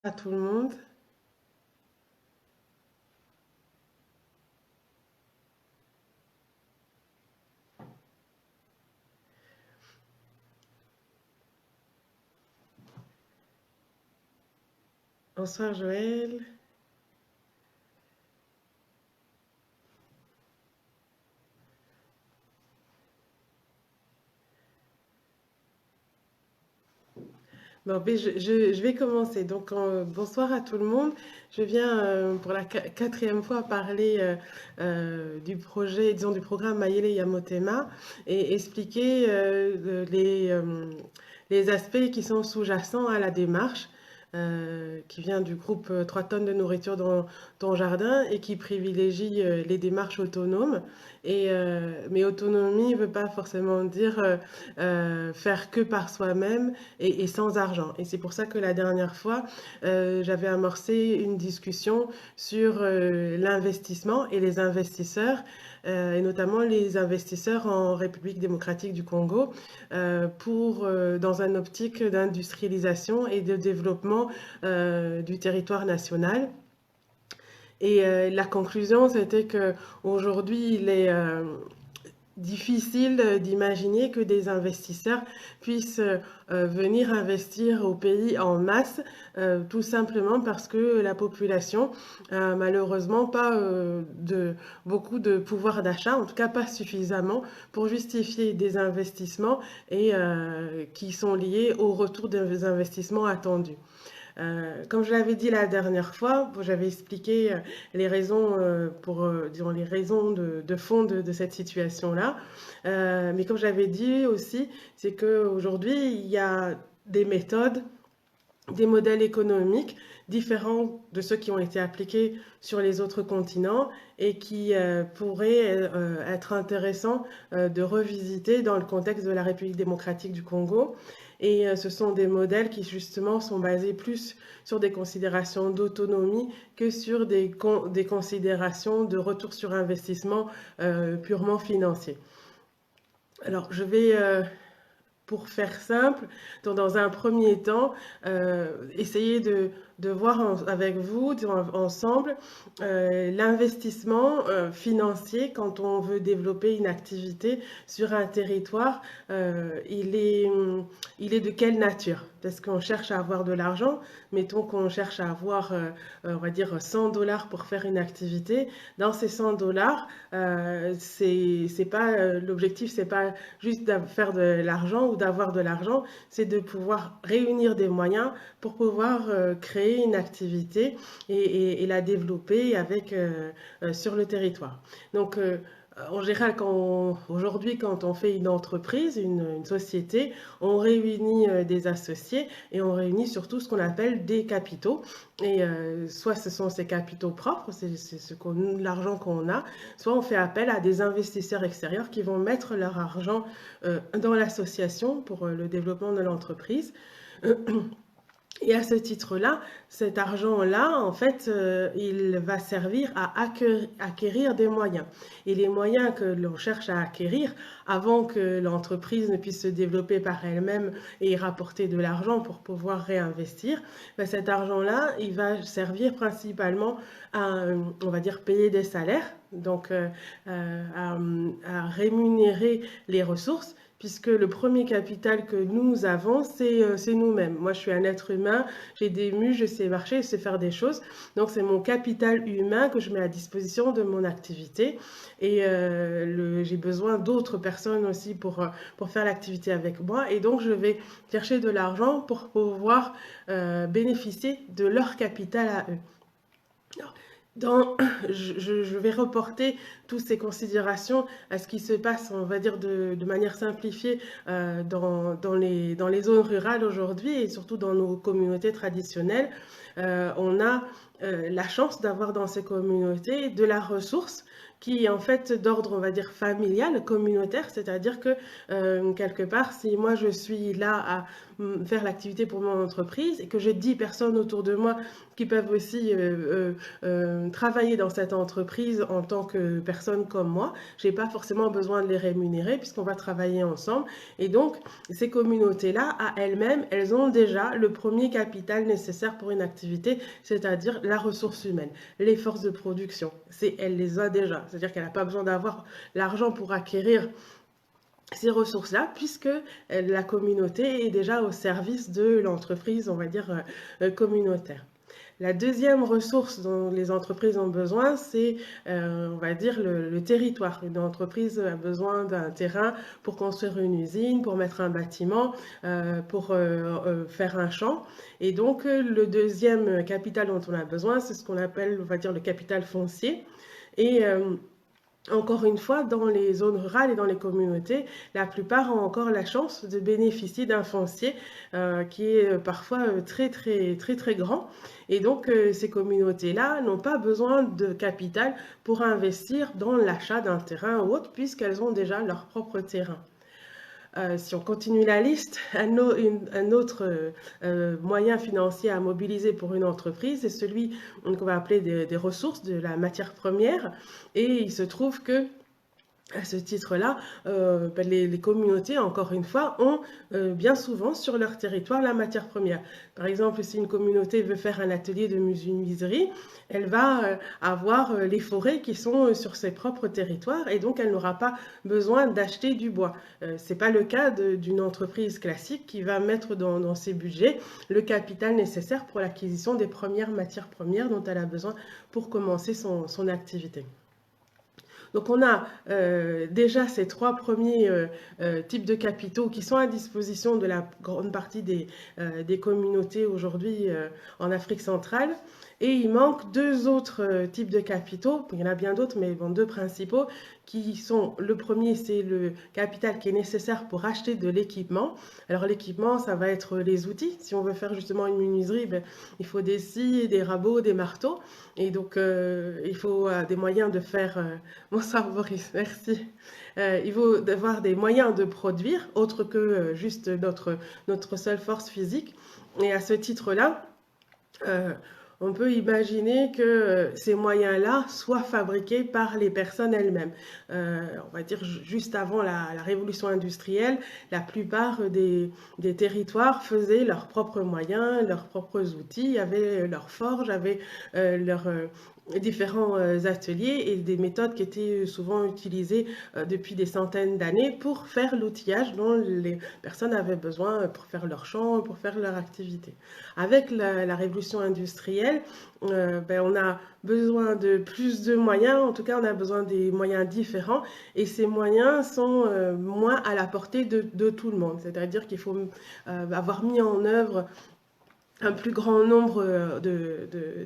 À tout le monde. Bonsoir Joël. Bon, ben, je vais commencer. Donc, bonsoir à tout le monde. Je viens pour la quatrième fois parler du projet, disons du programme Mayele Yamotema et expliquer les aspects qui sont sous-jacents à la démarche qui vient du groupe 3 tonnes de nourriture dans ton jardin et qui privilégie les démarches autonomes. Mais autonomie ne veut pas forcément dire faire que par soi-même et sans argent. Et c'est pour ça que la dernière fois, j'avais amorcé une discussion sur l'investissement et les investisseurs, et notamment les investisseurs en République démocratique du Congo, dans un optique d'industrialisation et de développement du territoire national. Et la conclusion, c'était que aujourd'hui, il est difficile d'imaginer que des investisseurs puissent venir investir au pays en masse, tout simplement parce que la population n'a malheureusement pas beaucoup de pouvoir d'achat, en tout cas pas suffisamment pour justifier des investissements et qui sont liés au retour des investissements attendus. Comme je l'avais dit la dernière fois, j'avais expliqué les raisons disons, les raisons de fond de cette situation-là. Mais comme j'avais dit aussi, c'est qu'aujourd'hui, il y a des méthodes, des modèles économiques différents de ceux qui ont été appliqués sur les autres continents et qui pourraient être intéressants de revisiter dans le contexte de la République démocratique du Congo. Et ce sont des modèles qui justement sont basés plus sur des considérations d'autonomie que sur des considérations de retour sur investissement purement financier. Alors, je vais pour faire simple, dans un premier temps, essayer de voir avec vous, ensemble, l'investissement financier quand on veut développer une activité sur un territoire, il est de quelle nature? Parce qu'on cherche à avoir de l'argent, mettons qu'on cherche à avoir, on va dire, 100 dollars pour faire une activité. Dans ces 100 dollars, c'est pas, l'objectif, c'est pas juste de faire de l'argent ou d'avoir de l'argent, c'est de pouvoir réunir des moyens pour pouvoir créer une activité et la développer sur le territoire. Donc, en général, aujourd'hui, quand on fait une entreprise, une société, on réunit des associés et on réunit surtout ce qu'on appelle des capitaux. Et soit ce sont ces capitaux propres, c'est l'argent qu'on a, soit on fait appel à des investisseurs extérieurs qui vont mettre leur argent dans l'association pour le développement de l'entreprise. Et à ce titre-là, cet argent-là, en fait, il va servir à acquérir des moyens. Et les moyens que l'on cherche à acquérir avant que l'entreprise ne puisse se développer par elle-même et rapporter de l'argent pour pouvoir réinvestir, ben cet argent-là, il va servir principalement à, on va dire, payer des salaires, donc à rémunérer les ressources puisque le premier capital que nous avons, c'est nous-mêmes. Moi, je suis un être humain, j'ai des muscles, je sais marcher, je sais faire des choses. Donc, c'est mon capital humain que je mets à disposition de mon activité. Et j'ai besoin d'autres personnes aussi pour faire l'activité avec moi. Et donc, je vais chercher de l'argent pour pouvoir bénéficier de leur capital à eux. Dans, je vais reporter toutes ces considérations à ce qui se passe, on va dire, de manière simplifiée dans les zones rurales aujourd'hui et surtout dans nos communautés traditionnelles. On a la chance d'avoir dans ces communautés de la ressource qui est en fait d'ordre, on va dire, familial, communautaire, c'est-à-dire que quelque part, si moi je suis là à faire l'activité pour mon entreprise et que j'ai 10 personnes autour de moi qui peuvent aussi travailler dans cette entreprise en tant que personne comme moi, j'ai pas forcément besoin de les rémunérer puisqu'on va travailler ensemble. Et donc, ces communautés-là, à elles-mêmes, elles ont déjà le premier capital nécessaire pour une activité, c'est-à-dire la ressource humaine, les forces de production. Elle les a déjà. C'est-à-dire qu'elle n'a pas besoin d'avoir l'argent pour acquérir ces ressources-là, puisque la communauté est déjà au service de l'entreprise, on va dire, communautaire. La deuxième ressource dont les entreprises ont besoin, c'est, on va dire, le territoire. Une entreprise a besoin d'un terrain pour construire une usine, pour mettre un bâtiment, pour faire un champ. Et donc, le deuxième capital dont on a besoin, c'est ce qu'on appelle, on va dire, le capital foncier. Et encore une fois, dans les zones rurales et dans les communautés, la plupart ont encore la chance de bénéficier d'un foncier qui est parfois très grand. Et donc, ces communautés-là n'ont pas besoin de capital pour investir dans l'achat d'un terrain ou autre, puisqu'elles ont déjà leur propre terrain. Si on continue la liste, un autre moyen financier à mobiliser pour une entreprise, c'est celui qu'on va appeler des ressources, de la matière première. Et il se trouve que à ce titre-là, les communautés, encore une fois, ont bien souvent sur leur territoire la matière première. Par exemple, si une communauté veut faire un atelier de menuiserie, elle va avoir les forêts qui sont sur ses propres territoires et donc elle n'aura pas besoin d'acheter du bois. Ce n'est pas le cas d'une entreprise classique qui va mettre dans ses budgets le capital nécessaire pour l'acquisition des premières matières premières dont elle a besoin pour commencer son activité. Donc on a déjà ces trois premiers types de capitaux qui sont à disposition de la grande partie des communautés aujourd'hui en Afrique centrale. Et il manque deux autres types de capitaux, il y en a bien d'autres, mais bon, deux principaux, qui sont, le premier, c'est le capital qui est nécessaire pour acheter de l'équipement. Alors l'équipement, ça va être les outils. Si on veut faire justement une menuiserie, ben, il faut des scies, des rabots, des marteaux. Et donc, il faut des moyens de faire... Bonsoir Boris, merci. Il faut avoir des moyens de produire, autre que juste notre seule force physique. Et à ce titre-là, on peut imaginer que ces moyens-là soient fabriqués par les personnes elles-mêmes. On va dire juste avant la révolution industrielle, la plupart des territoires faisaient leurs propres moyens, leurs propres outils, avaient leurs forges, avaient leurs différents ateliers et des méthodes qui étaient souvent utilisées depuis des centaines d'années pour faire l'outillage dont les personnes avaient besoin pour faire leur champ, pour faire leur activité. Avec la révolution industrielle, ben, on a besoin de plus de moyens, en tout cas on a besoin des moyens différents et ces moyens sont moins à la portée de tout le monde. C'est-à-dire qu'il faut avoir mis en œuvre un plus grand nombre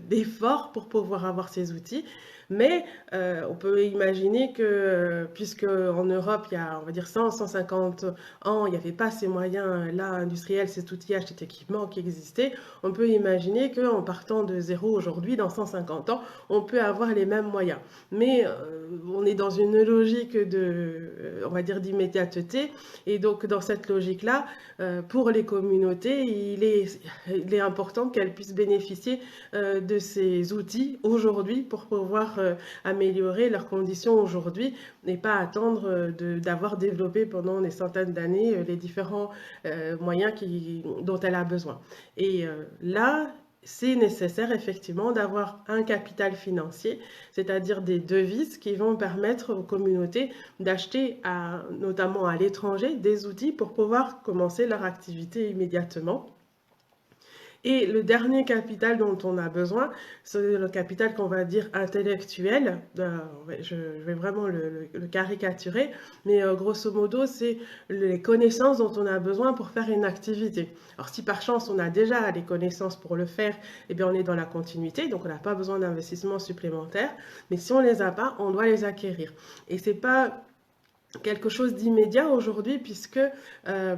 d'efforts pour pouvoir avoir ces outils. Mais on peut imaginer que, puisque en Europe, il y a, on va dire, 100-150 ans, il n'y avait pas ces moyens-là industriels, cet outillage, cet équipement qui existait, on peut imaginer qu'en partant de zéro aujourd'hui, dans 150 ans, on peut avoir les mêmes moyens. Mais on est dans une logique on va dire, d'immédiateté. Et donc, dans cette logique-là, pour les communautés, il est important qu'elles puissent bénéficier de ces outils aujourd'hui pour pouvoir améliorer leurs conditions aujourd'hui et pas attendre d'avoir développé pendant des centaines d'années les différents moyens dont elle a besoin. Et là, c'est nécessaire effectivement d'avoir un capital financier, c'est-à-dire des devises qui vont permettre aux communautés d'acheter, notamment à l'étranger, des outils pour pouvoir commencer leur activité immédiatement. Et le dernier capital dont on a besoin, c'est le capital qu'on va dire intellectuel. Je vais vraiment le caricaturer, mais grosso modo, c'est les connaissances dont on a besoin pour faire une activité. Alors si par chance on a déjà les connaissances pour le faire, eh bien on est dans la continuité, donc on n'a pas besoin d'investissement supplémentaire. Mais si on ne les a pas, on doit les acquérir. Et c'est pas quelque chose d'immédiat aujourd'hui puisque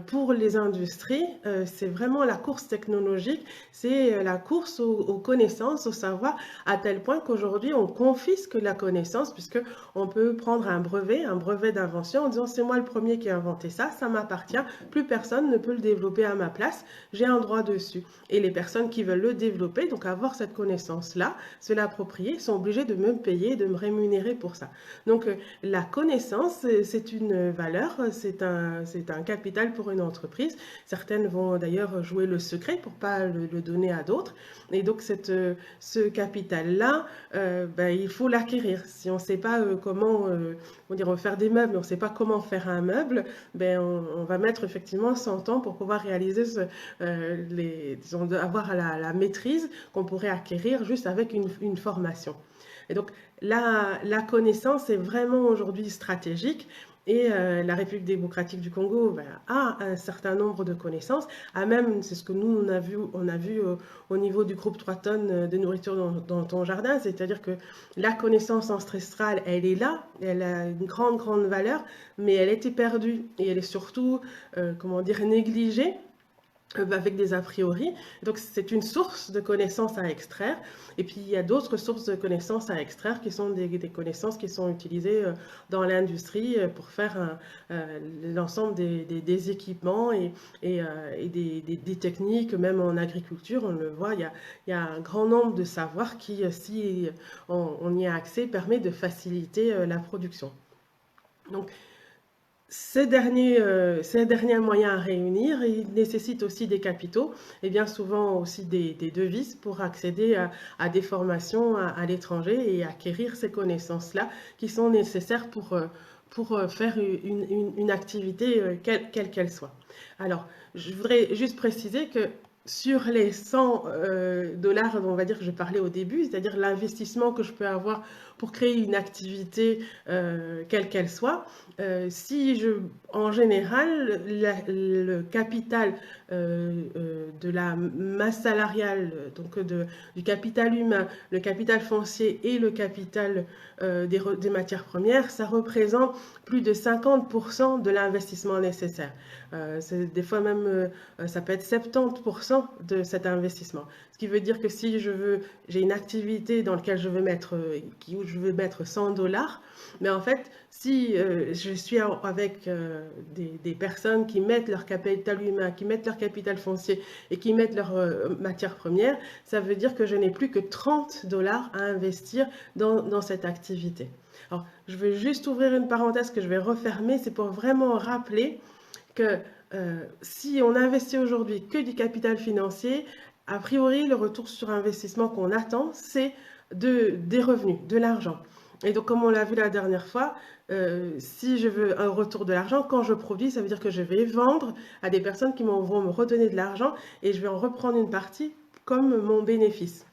pour les industries, c'est vraiment la course technologique, c'est la course aux connaissances, au savoir, à tel point qu'aujourd'hui on confisque la connaissance puisque on peut prendre un brevet d'invention en disant c'est moi le premier qui ai inventé ça, ça m'appartient, plus personne ne peut le développer à ma place, j'ai un droit dessus. Et les personnes qui veulent le développer, donc avoir cette connaissance-là, se l'approprier, sont obligées de me payer, de me rémunérer pour ça. Donc la connaissance, c'est une valeur, c'est un capital pour une entreprise. Certaines vont d'ailleurs jouer le secret pour ne pas le donner à d'autres. Et donc ce capital-là, il faut l'acquérir. Si on ne sait pas comment on dire, faire des meubles, on ne sait pas comment faire un meuble, on va mettre effectivement 100 ans pour pouvoir réaliser disons, avoir la maîtrise qu'on pourrait acquérir juste avec une formation. Et donc, la connaissance est vraiment aujourd'hui stratégique et la République démocratique du Congo a un certain nombre de connaissances, a même, c'est ce que nous on a vu au niveau du groupe 3 tonnes de nourriture dans ton jardin, c'est-à-dire que la connaissance ancestrale, elle est là, elle a une grande, grande valeur, mais elle était perdue et elle est surtout, comment dire, négligée avec des a priori. Donc c'est une source de connaissances à extraire. Et puis il y a d'autres sources de connaissances à extraire qui sont des connaissances qui sont utilisées dans l'industrie pour faire l'ensemble des équipements et des techniques, même en agriculture, on le voit, il y a un grand nombre de savoirs qui, si on y a accès, permet de faciliter la production. Donc, ces derniers moyens à réunir, ils nécessitent aussi des capitaux et bien souvent aussi des devises pour accéder à des formations à l'étranger et acquérir ces connaissances-là qui sont nécessaires pour faire une activité quelle qu'elle soit. Alors, je voudrais juste préciser que sur les 100 dollars, on va dire que je parlais au début, c'est-à-dire l'investissement que je peux avoir pour créer une activité quelle qu'elle soit, en général, le capital de la masse salariale, donc du capital humain, le capital foncier et le capital des matières premières, ça représente plus de 50% de l'investissement nécessaire. Des fois même, ça peut être 70% de cet investissement. Ce qui veut dire que si j'ai une activité dans laquelle je veux mettre, où je veux mettre 100 dollars, mais en fait, si je suis avec des personnes qui mettent leur capital humain, qui mettent leur capital foncier et qui mettent leurs matières premières, ça veut dire que je n'ai plus que 30 dollars à investir dans cette activité. Alors, je vais juste ouvrir une parenthèse que je vais refermer, c'est pour vraiment rappeler que si on investit aujourd'hui que du capital financier, a priori, le retour sur investissement qu'on attend, c'est des revenus, de l'argent. Et donc, comme on l'a vu la dernière fois, si je veux un retour de l'argent, quand je produis, ça veut dire que je vais vendre à des personnes qui vont me redonner de l'argent et je vais en reprendre une partie comme mon bénéfice.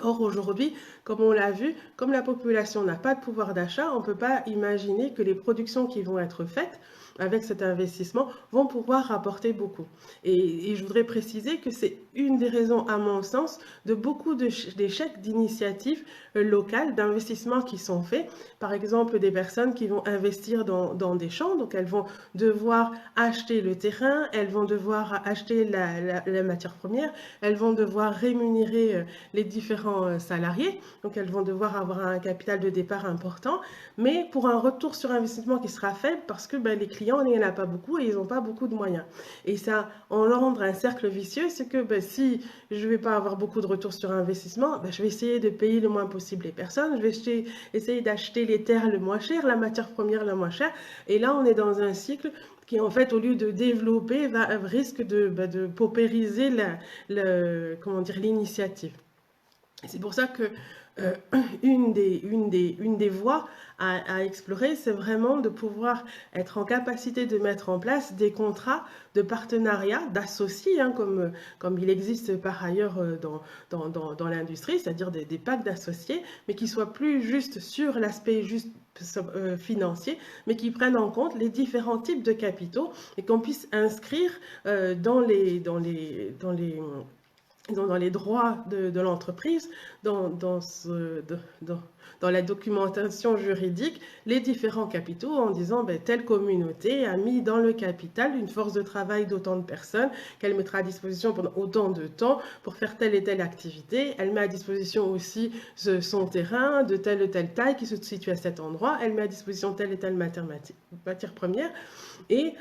Or, aujourd'hui, comme on l'a vu, comme la population n'a pas de pouvoir d'achat, on ne peut pas imaginer que les productions qui vont être faites avec cet investissement vont pouvoir rapporter beaucoup. Et je voudrais préciser que c'est une des raisons, à mon sens, de beaucoup d'échecs d'initiatives locales, d'investissements qui sont faits. Par exemple, des personnes qui vont investir dans des champs, donc elles vont devoir acheter le terrain, elles vont devoir acheter la matière première, elles vont devoir rémunérer les différents salariés, donc elles vont devoir avoir un capital de départ important, mais pour un retour sur investissement qui sera faible parce que les clients, il n'y en a pas beaucoup et ils n'ont pas beaucoup de moyens. Et ça engendre un cercle vicieux, c'est que si je ne vais pas avoir beaucoup de retour sur investissement, je vais essayer de payer le moins possible les personnes, je vais essayer d'acheter les terres le moins cher, la matière première le moins cher, et là on est dans un cycle qui en fait au lieu de développer risque de paupériser l'initiative. C'est pour ça que une des voies à explorer, c'est vraiment de pouvoir être en capacité de mettre en place des contrats de partenariat, d'associés, comme il existe par ailleurs dans l'industrie, c'est-à-dire des packs d'associés, mais qui soient plus juste sur l'aspect juste financier, mais qui prennent en compte les différents types de capitaux et qu'on puisse inscrire dans les disons, dans les droits de l'entreprise, dans, dans la documentation juridique, les différents capitaux en disant ben, telle communauté a mis dans le capital une force de travail d'autant de personnes qu'elle mettra à disposition pendant autant de temps pour faire telle et telle activité. Elle met à disposition aussi son terrain de telle ou telle taille qui se situe à cet endroit. Elle met à disposition telle et telle matière première. Et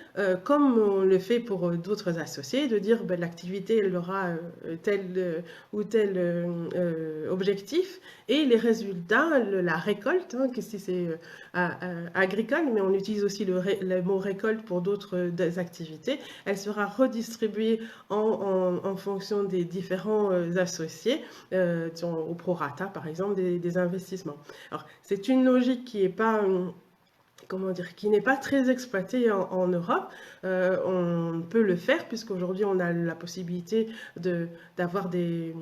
comme on le fait pour d'autres associés, de dire ben, l'activité elle aura tel ou tel objectif et les résultats, la récolte, hein, que si c'est agricole, mais on utilise aussi le mot récolte pour d'autres activités, elle sera redistribuée en fonction des différents associés, au prorata par exemple des investissements. Alors c'est une logique qui n'est pas comment dire, qui n'est pas très exploité en Europe. On peut le faire puisqu'aujourd'hui on a la possibilité d'avoir des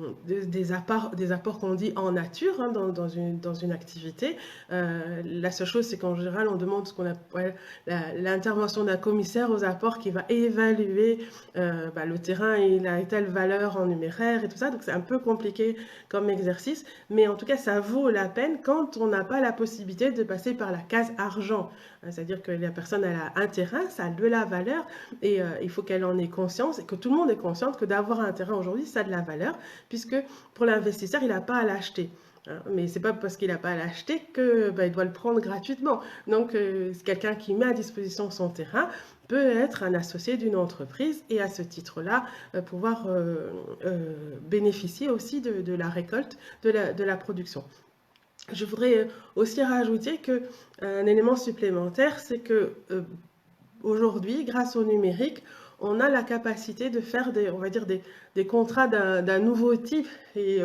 apports qu'on dit en nature, hein, dans une activité. La seule chose c'est qu'en général on demande ce qu'on appelle l'intervention d'un commissaire aux apports qui va évaluer le terrain, il a telle valeur en numéraire et tout ça, donc c'est un peu compliqué comme exercice, mais en tout cas ça vaut la peine quand on n'a pas la possibilité de passer par la case argent. C'est-à-dire que la personne elle a un terrain, ça a de la valeur et il faut qu'elle en ait conscience et que tout le monde est conscient que d'avoir un terrain aujourd'hui, ça a de la valeur puisque pour l'investisseur, il n'a pas à l'acheter. Mais c'est pas parce qu'il n'a pas à l'acheter qu'il doit le prendre gratuitement. Donc, c'est quelqu'un qui met à disposition son terrain peut être un associé d'une entreprise et à ce titre-là, pouvoir bénéficier aussi de la récolte, de la production. Je voudrais aussi rajouter qu'un élément supplémentaire, c'est que aujourd'hui, grâce au numérique, on a la capacité de faire on va dire des contrats d'un nouveau type et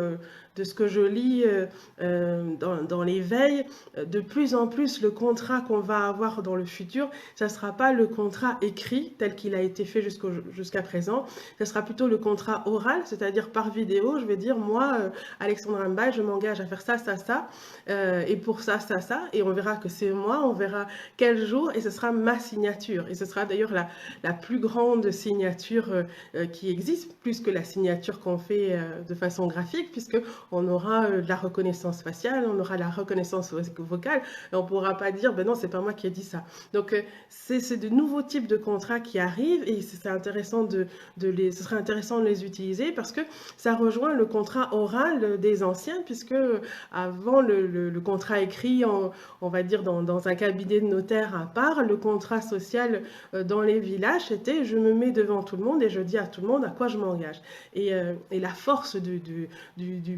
de ce que je lis dans les veilles, de plus en plus le contrat qu'on va avoir dans le futur, ça ne sera pas le contrat écrit tel qu'il a été fait jusqu'à présent, ça sera plutôt le contrat oral, c'est-à-dire par vidéo, je vais dire moi, Alexandre Mbay, je m'engage à faire ça, ça, ça, et pour ça, ça, ça, et on verra que c'est moi, on verra quel jour, et ce sera ma signature, et ce sera d'ailleurs la plus grande signature qui existe, plus que la signature qu'on fait de façon graphique, puisque on aura de la reconnaissance faciale, on aura la reconnaissance vocale, et on ne pourra pas dire, ben non, c'est pas moi qui ai dit ça. Donc, c'est de nouveaux types de contrats qui arrivent, et ce serait intéressant de les utiliser, parce que ça rejoint le contrat oral des anciens, puisque avant le contrat écrit, on va dire dans un cabinet de notaire à part, le contrat social dans les villages, c'était je me mets devant tout le monde et je dis à tout le monde à quoi je m'engage. Et la force du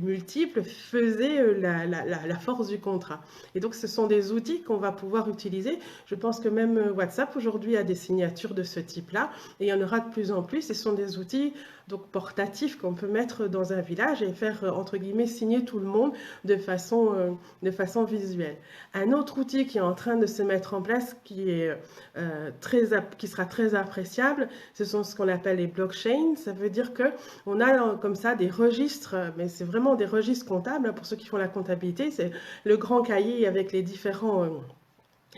multiple faisait la force du contrat. Et donc, ce sont des outils qu'on va pouvoir utiliser. Je pense que même WhatsApp aujourd'hui a des signatures de ce type-là et il y en aura de plus en plus. Ce sont des outils donc portatifs qu'on peut mettre dans un village et faire, entre guillemets, signer tout le monde de façon visuelle. Un autre outil qui est en train de se mettre en place, qui sera très appréciable, ce sont ce qu'on appelle les blockchains. Ça veut dire qu'on a comme ça des registres, mais c'est vraiment des registres comptables. Pour ceux qui font la comptabilité, c'est le grand cahier avec les différents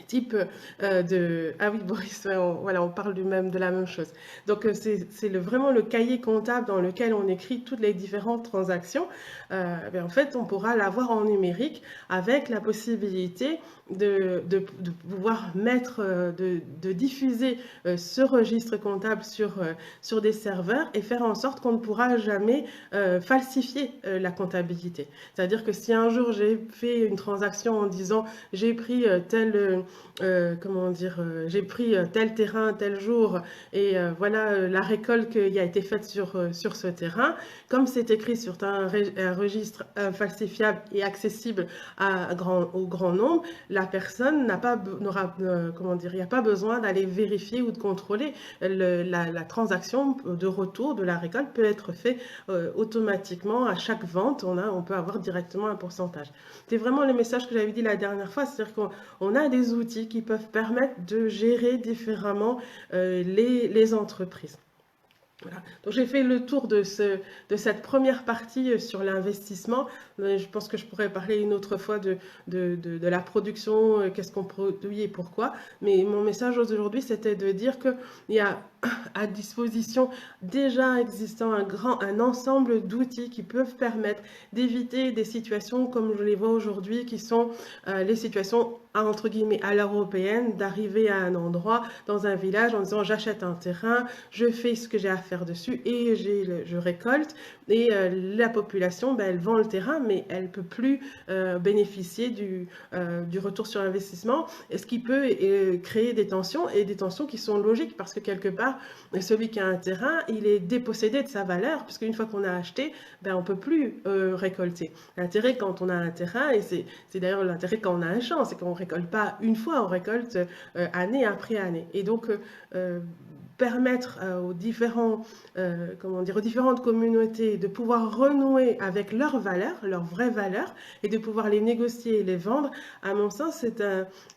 type Ah oui, Boris, voilà, on parle de la même chose. Donc, c'est vraiment le cahier comptable dans lequel on écrit toutes les différentes transactions. En fait, on pourra l'avoir en numérique avec la possibilité de pouvoir de diffuser ce registre comptable sur des serveurs et faire en sorte qu'on ne pourra jamais falsifier la comptabilité. C'est-à-dire que si un jour j'ai fait une transaction en disant j'ai pris j'ai pris tel terrain tel jour et voilà la récolte qui a été faite sur ce terrain, comme c'est écrit sur un registre falsifiable et accessible au grand nombre, la personne il n'y a pas besoin d'aller vérifier ou de contrôler. La transaction de retour de la récolte peut être faite automatiquement à chaque vente. On peut avoir directement un pourcentage. C'est vraiment le message que j'avais dit la dernière fois, c'est-à-dire qu'on a des outils qui peuvent permettre de gérer différemment les entreprises. Voilà. Donc j'ai fait le tour de cette première partie sur l'investissement. Je pense que je pourrais parler une autre fois de la production, qu'est-ce qu'on produit et pourquoi. Mais mon message aujourd'hui, c'était de dire qu'il y a à disposition déjà existant un ensemble d'outils qui peuvent permettre d'éviter des situations comme je les vois aujourd'hui, qui sont les situations entre guillemets à l'européenne, d'arriver à un endroit, dans un village, en disant j'achète un terrain, je fais ce que j'ai à faire dessus et je récolte. Et la population, ben, elle vend le terrain, mais elle ne peut plus bénéficier du retour sur investissement, et ce qui peut créer des tensions, et des tensions qui sont logiques, parce que quelque part, celui qui a un terrain, il est dépossédé de sa valeur, puisque une fois qu'on a acheté, ben, on ne peut plus récolter. L'intérêt quand on a un terrain, et c'est d'ailleurs l'intérêt quand on a un champ, c'est qu'on ne récolte pas une fois, on récolte année après année. Et donc, permettre comment dire, aux différentes communautés de pouvoir renouer avec leurs valeurs, leurs vraies valeurs, et de pouvoir les négocier et les vendre, à mon sens,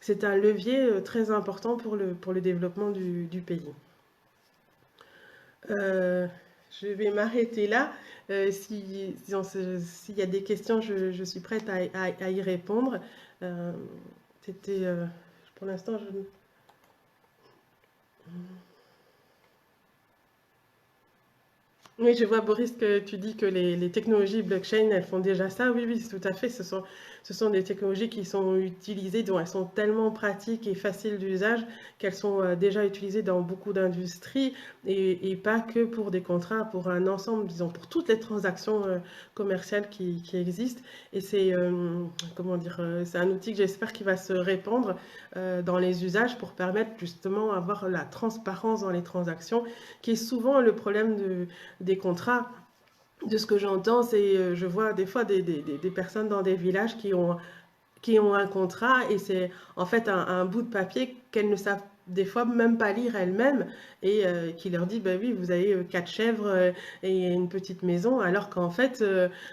c'est un levier très important pour le développement du pays. Euh, je vais m'arrêter là. S'il y a des questions, je suis prête à y répondre. Euh, C'était, pour l'instant, je... Oui, je vois, Boris, que tu dis que les technologies blockchain, elles font déjà ça. Oui, oui, tout à fait. Ce sont des technologies qui sont utilisées, dont elles sont tellement pratiques et faciles d'usage qu'elles sont déjà utilisées dans beaucoup d'industries, et pas que pour des contrats, pour un ensemble, disons, pour toutes les transactions commerciales qui existent. Et comment dire, c'est un outil que j'espère qu'il va se répandre dans les usages pour permettre justement avoir la transparence dans les transactions, qui est souvent le problème des contrats. De ce que j'entends, c'est, je vois des fois des personnes dans des villages qui ont un contrat, et c'est en fait un bout de papier qu'elles ne savent des fois même pas lire elles-mêmes, et qui leur dit, ben oui, vous avez quatre chèvres et une petite maison, alors qu'en fait,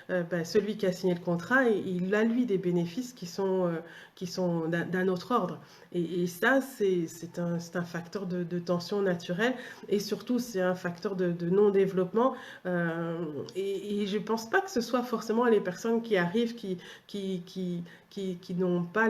ben, celui qui a signé le contrat, il a lui des bénéfices qui sont d'un autre ordre. Et ça, c'est un facteur de tension naturelle, et surtout, c'est un facteur de non-développement. Et je ne pense pas que ce soit forcément les personnes qui arrivent qui, qui, qui n'ont pas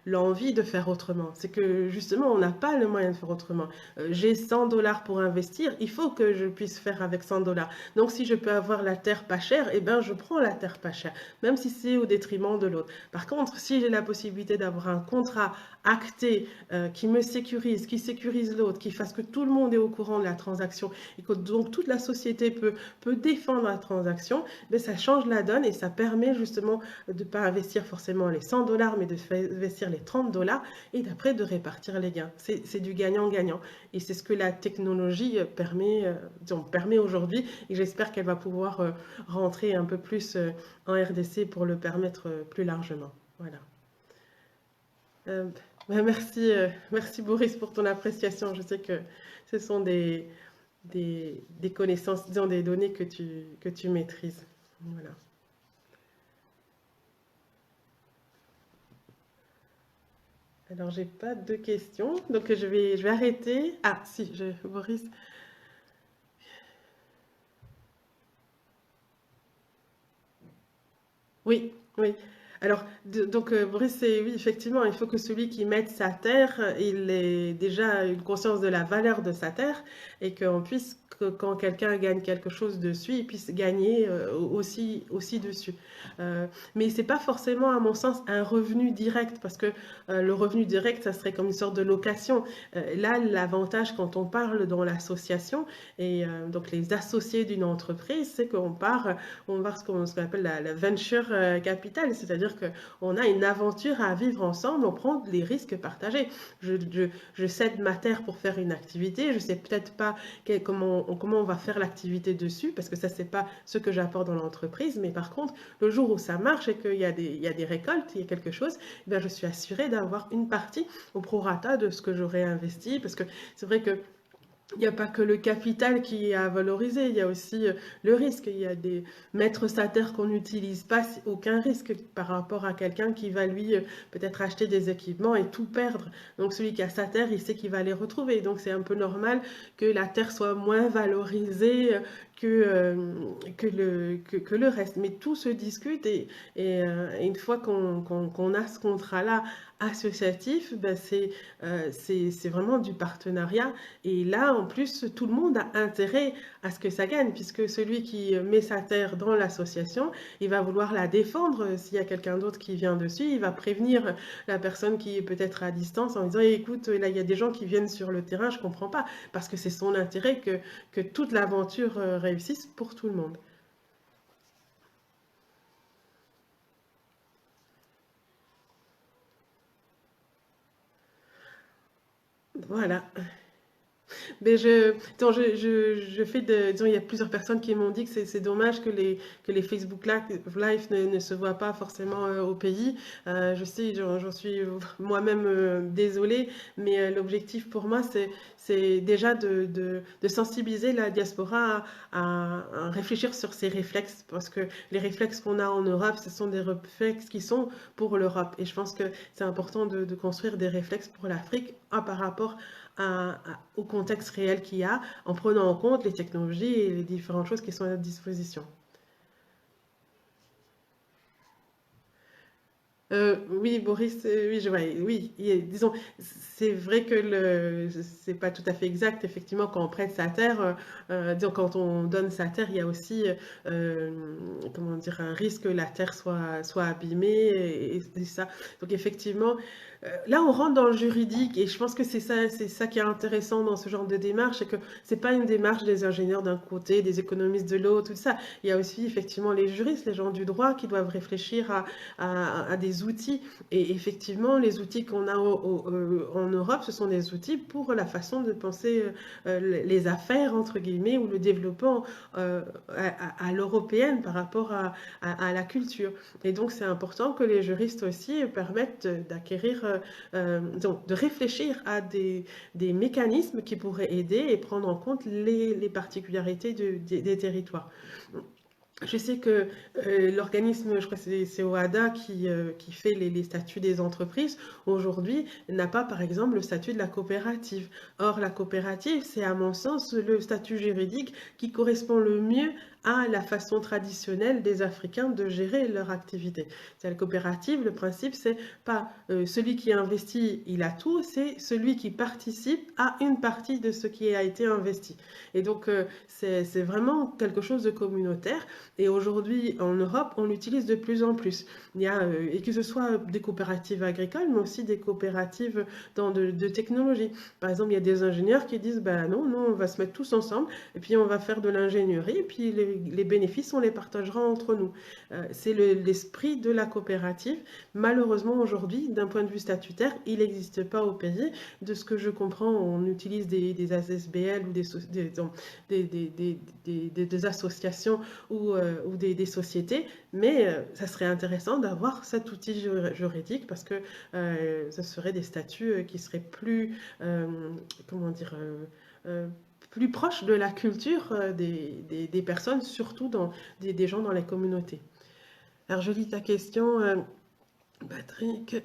l'envie de faire autrement. C'est que justement, on n'a pas le moyen de faire autrement. J'ai 100 dollars pour investir, il faut que je puisse faire avec 100 dollars. Donc si je peux avoir la terre pas chère, eh ben, je prends la terre pas chère, même si c'est au détriment de l'autre. Par contre, si j'ai la possibilité d'avoir un contrat acté qui me sécurise, qui sécurise l'autre, qui fasse que tout le monde est au courant de la transaction, et que donc toute la société peut défendre la transaction, ben, ça change la donne, et ça permet justement de ne pas investir forcément les 100 dollars, mais de investir les 30 dollars, et d'après de répartir les gains. C'est du gagnant-gagnant. Et c'est ce que la technologie permet aujourd'hui, et j'espère qu'elle va pouvoir rentrer un peu plus en RDC pour le permettre plus largement. Voilà. Euh, merci Boris pour ton appréciation. Je sais que ce sont des connaissances, disons des données que tu maîtrises. Voilà. Alors, j'ai pas de questions, donc je vais arrêter. Ah, si, Boris. Oui, oui. Alors, donc, Boris, oui, effectivement, il faut que celui qui mette sa terre, il ait déjà une conscience de la valeur de sa terre, et qu'on puisse, que quand quelqu'un gagne quelque chose dessus, il puisse gagner aussi dessus. Euh, mais c'est pas forcément, à mon sens, un revenu direct, parce que le revenu direct, ça serait comme une sorte de location. Là, l'avantage quand on parle dans l'association, et donc les associés d'une entreprise, c'est on va ce qu'on appelle la venture capital, c'est-à-dire qu'on a une aventure à vivre ensemble, on prend les risques partagés. Je cède ma terre pour faire une activité, je ne sais peut-être pas comment on va faire l'activité dessus, parce que ça, c'est pas ce que j'apporte dans l'entreprise, mais par contre, le jour où ça marche et qu'il y a des récoltes, il y a quelque chose, eh bien, je suis assurée d'avoir une partie au prorata de ce que j'aurais investi, parce que c'est vrai que il n'y a pas que le capital qui est à valoriser, il y a aussi le risque. Il y a des mettre sa terre qu'on n'utilise pas, aucun risque par rapport à quelqu'un qui va lui peut-être acheter des équipements et tout perdre. Donc celui qui a sa terre, il sait qu'il va les retrouver. Donc c'est un peu normal que la terre soit moins valorisée que le reste. Mais tout se discute et une fois qu'on a ce contrat-là associatif, ben c'est vraiment du partenariat. Et là, en plus, tout le monde a intérêt à ce que ça gagne, puisque celui qui met sa terre dans l'association, il va vouloir la défendre. S'il y a quelqu'un d'autre qui vient dessus, il va prévenir la personne qui est peut-être à distance en disant, écoute, là, il y a des gens qui viennent sur le terrain, je comprends pas, parce que c'est son intérêt que toute l'aventure réussisse pour tout le monde. Voilà. Mais je fais de, disons, il y a plusieurs personnes qui m'ont dit que c'est dommage que les Facebook Live ne se voient pas forcément au pays. Je sais, j'en suis moi-même désolée, mais l'objectif pour moi, c'est déjà de sensibiliser la diaspora à réfléchir sur ces réflexes, parce que les réflexes qu'on a en Europe, ce sont des réflexes qui sont pour l'Europe. Et je pense que c'est important de construire des réflexes pour l'Afrique par rapport au contexte réel qu'il y a, en prenant en compte les technologies et les différentes choses qui sont à notre disposition. Oui, Boris, oui, oui, disons, c'est vrai que c'est pas tout à fait exact. Effectivement, quand on prête sa terre, disons, quand on donne sa terre, il y a aussi, euh, comment dire, un risque que la terre soit abîmée et ça. Donc, effectivement, là, on rentre dans le juridique et je pense que c'est ça qui est intéressant dans ce genre de démarche, c'est que c'est pas une démarche des ingénieurs d'un côté, des économistes de l'autre, tout ça. Il y a aussi effectivement les juristes, les gens du droit qui doivent réfléchir à des outils. Et effectivement, les outils qu'on a en Europe, ce sont des outils pour la façon de penser les affaires, entre guillemets, ou le développement à l'européenne par rapport à la culture. Et donc, c'est important que les juristes aussi permettent d'acquérir, donc de réfléchir à des mécanismes qui pourraient aider et prendre en compte les particularités des territoires. Je sais que l'organisme, je crois que c'est OHADA qui fait les statuts des entreprises, aujourd'hui n'a pas par exemple le statut de la coopérative. Or, la coopérative, c'est à mon sens le statut juridique qui correspond le mieux à la façon traditionnelle des Africains de gérer leur activité. C'est la coopérative, le principe, c'est pas celui qui investit, il a tout, c'est celui qui participe à une partie de ce qui a été investi. Et donc, c'est vraiment quelque chose de communautaire. Et aujourd'hui, en Europe, on l'utilise de plus en plus. Il y a, et que ce soit des coopératives agricoles, mais aussi des coopératives dans de technologie. Par exemple, il y a des ingénieurs qui disent, ben non, nous, on va se mettre tous ensemble, et puis on va faire de l'ingénierie, et puis les bénéfices, on les partagera entre nous. C'est l'esprit de la coopérative. Malheureusement, aujourd'hui, d'un point de vue statutaire, il n'existe pas au pays. De ce que je comprends, on utilise des ASBL ou des associations ou des sociétés, mais ça serait intéressant d'avoir cet outil juridique parce que ce serait des statuts qui seraient plus, comment dire, plus proches de la culture des personnes, surtout des gens dans les communautés. Alors je lis ta question, Patrick.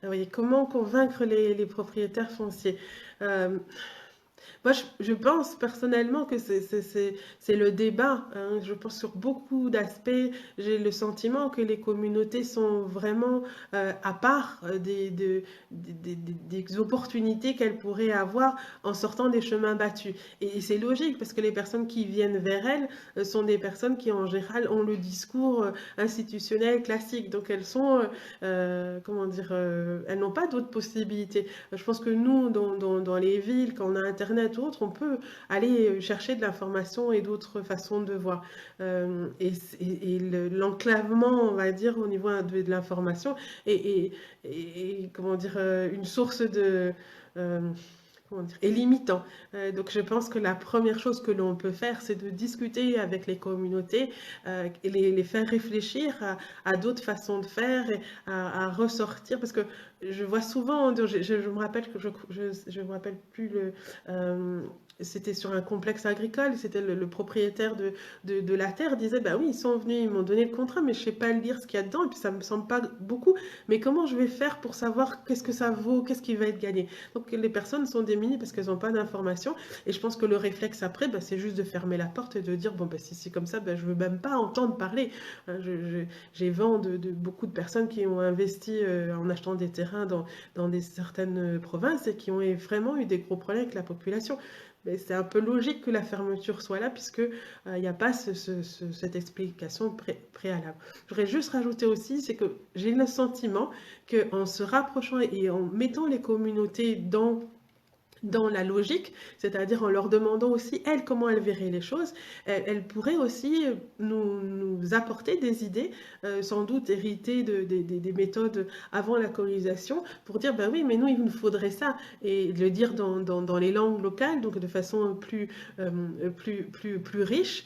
Ah oui, comment convaincre les propriétaires fonciers? Euh, Moi, je pense personnellement que c'est le débat, hein. Je pense sur beaucoup d'aspects, j'ai le sentiment que les communautés sont vraiment à part des opportunités qu'elles pourraient avoir en sortant des chemins battus. Et c'est logique parce que les personnes qui viennent vers elles sont des personnes qui en général ont le discours institutionnel classique. Donc elles sont, comment dire, elles n'ont pas d'autres possibilités. Je pense que nous, dans les villes, quand on a Internet ou autre, on peut aller chercher de l'information et d'autres façons de voir. L'enclavement, on va dire, au niveau de l'information, et comment dire, une source de... euh, comment dire, est limitant. Donc je pense que la première chose que l'on peut faire, c'est de discuter avec les communautés et les faire réfléchir à d'autres façons de faire et à ressortir. Parce que je vois souvent, je me rappelle que je me rappelle plus euh, c'était sur un complexe agricole, c'était le propriétaire de la terre disait, bah oui, ils sont venus, ils m'ont donné le contrat, mais je sais pas lire ce qu'il y a dedans, et puis ça me semble pas beaucoup, mais comment je vais faire pour savoir qu'est-ce que ça vaut, qu'est-ce qui va être gagné? Donc les personnes sont démunies parce qu'elles n'ont pas d'informations, et je pense que le réflexe après, bah, c'est juste de fermer la porte et de dire, bon, bah, si c'est comme ça, bah, je veux même pas entendre parler. Hein, j'ai vent de beaucoup de personnes qui ont investi en achetant des terrains dans certaines provinces et qui ont vraiment eu des gros problèmes avec la population. Mais c'est un peu logique que la fermeture soit là puisque il n'y a pas cette explication préalable. Je voudrais juste rajouter aussi, c'est que j'ai le sentiment qu'en se rapprochant et en mettant les communautés dans la logique, c'est-à-dire en leur demandant aussi, elles, comment elles verraient les choses, elles pourraient aussi nous apporter des idées, sans doute héritées des méthodes avant la colonisation, pour dire, ben oui, mais nous, il nous faudrait ça, et le dire dans les langues locales, donc de façon plus riche,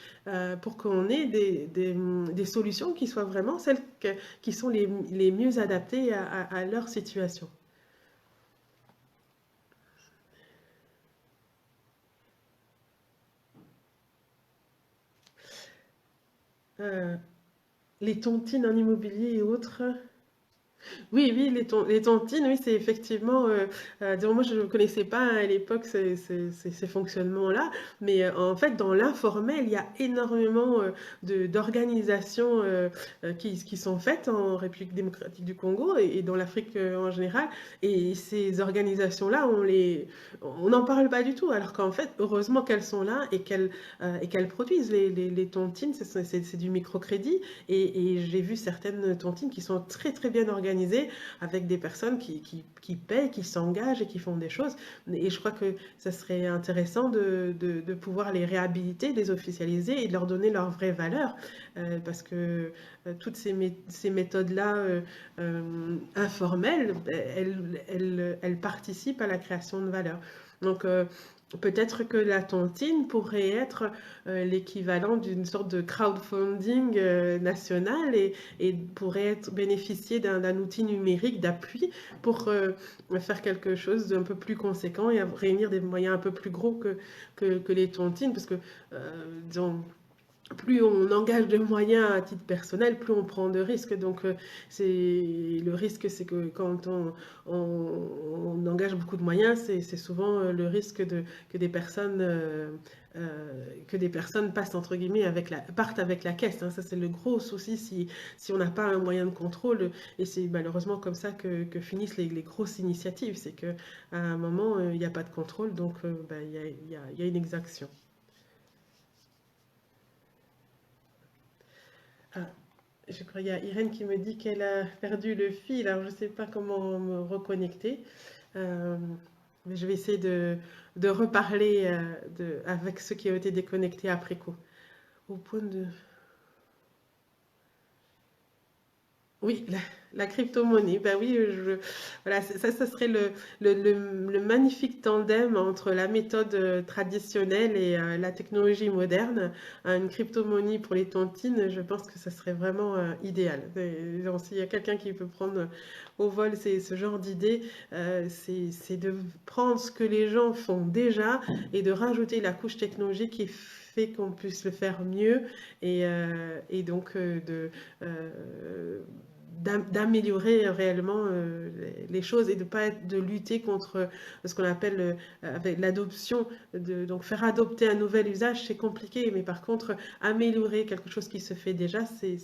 pour qu'on ait des solutions qui soient vraiment celles qui sont les mieux adaptées à leur situation. Euh, les tontines en immobilier et autres. Oui, oui, les tontines, oui, c'est effectivement. Disons, moi, je ne connaissais pas à l'époque ces fonctionnements-là, mais en fait, dans l'informel, il y a énormément d'organisations qui sont faites en République démocratique du Congo et dans l'Afrique en général. Et ces organisations-là, on n'en parle pas du tout, alors qu'en fait, heureusement qu'elles sont là et qu'elles produisent les tontines, c'est du microcrédit. Et j'ai vu certaines tontines qui sont très très bien organisées avec des personnes qui paient, qui s'engagent et qui font des choses. Et je crois que ça serait intéressant de pouvoir les réhabiliter, les officialiser et de leur donner leur vraie valeur. Parce que toutes ces méthodes-là informelles, elles participent à la création de valeur. Donc, peut-être que la tontine pourrait être l'équivalent d'une sorte de crowdfunding national et pourrait bénéficier d'un outil numérique d'appui pour faire quelque chose d'un peu plus conséquent et réunir des moyens un peu plus gros que les tontines. Parce que, disons, plus on engage de moyens à titre personnel, plus on prend de risques. Donc, le risque, c'est que quand on engage beaucoup de moyens, c'est souvent le risque que des personnes, que des personnes passent entre guillemets partent avec la caisse. Hein. Ça, c'est le gros souci si on n'a pas un moyen de contrôle. Et c'est malheureusement comme ça que finissent les grosses initiatives. C'est qu'à un moment, il n'y a pas de contrôle, donc ben, il y a une exaction. Ah, je crois qu'il y a Irène qui me dit qu'elle a perdu le fil, alors je ne sais pas comment me reconnecter. Euh, mais je vais essayer de reparler avec ceux qui ont été déconnectés après coup. Au point de... Oui, la crypto-monnaie, bah oui, voilà, ça serait le magnifique tandem entre la méthode traditionnelle et la technologie moderne. Une crypto-monnaie pour les tontines, je pense que ça serait vraiment idéal. Genre, s'il y a quelqu'un qui peut prendre au vol ce genre d'idée, c'est de prendre ce que les gens font déjà et de rajouter la couche technologique qui fait qu'on puisse le faire mieux et donc euh, d'améliorer réellement les choses et de lutter contre ce qu'on appelle avec l'adoption, donc faire adopter un nouvel usage, c'est compliqué, mais par contre, améliorer quelque chose qui se fait déjà, euh,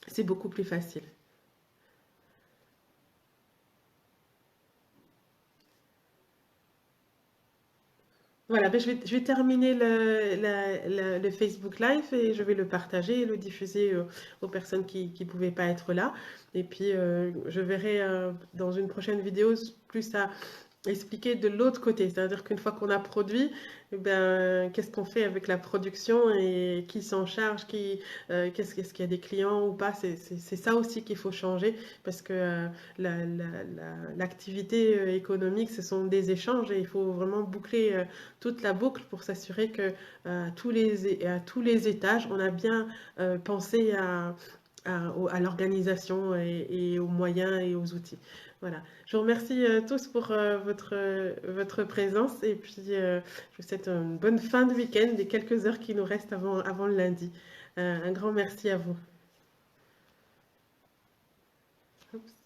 c'est beaucoup plus facile. Voilà, ben je vais terminer le Facebook Live et je vais le partager et le diffuser aux personnes qui ne pouvaient pas être là. Et puis, je verrai dans une prochaine vidéo plus expliquer de l'autre côté. C'est-à-dire qu'une fois qu'on a produit, eh ben, qu'est-ce qu'on fait avec la production et qui s'en charge, qu'est-ce qu'il y a des clients ou pas. C'est ça aussi qu'il faut changer parce que l'activité économique, ce sont des échanges et il faut vraiment boucler toute la boucle pour s'assurer que à tous les étages, on a bien pensé à l'organisation et aux moyens et aux outils. Voilà. Je vous remercie tous pour votre présence et puis je vous souhaite une bonne fin de week-end et quelques heures qui nous restent avant le lundi. Un grand merci à vous. Oups.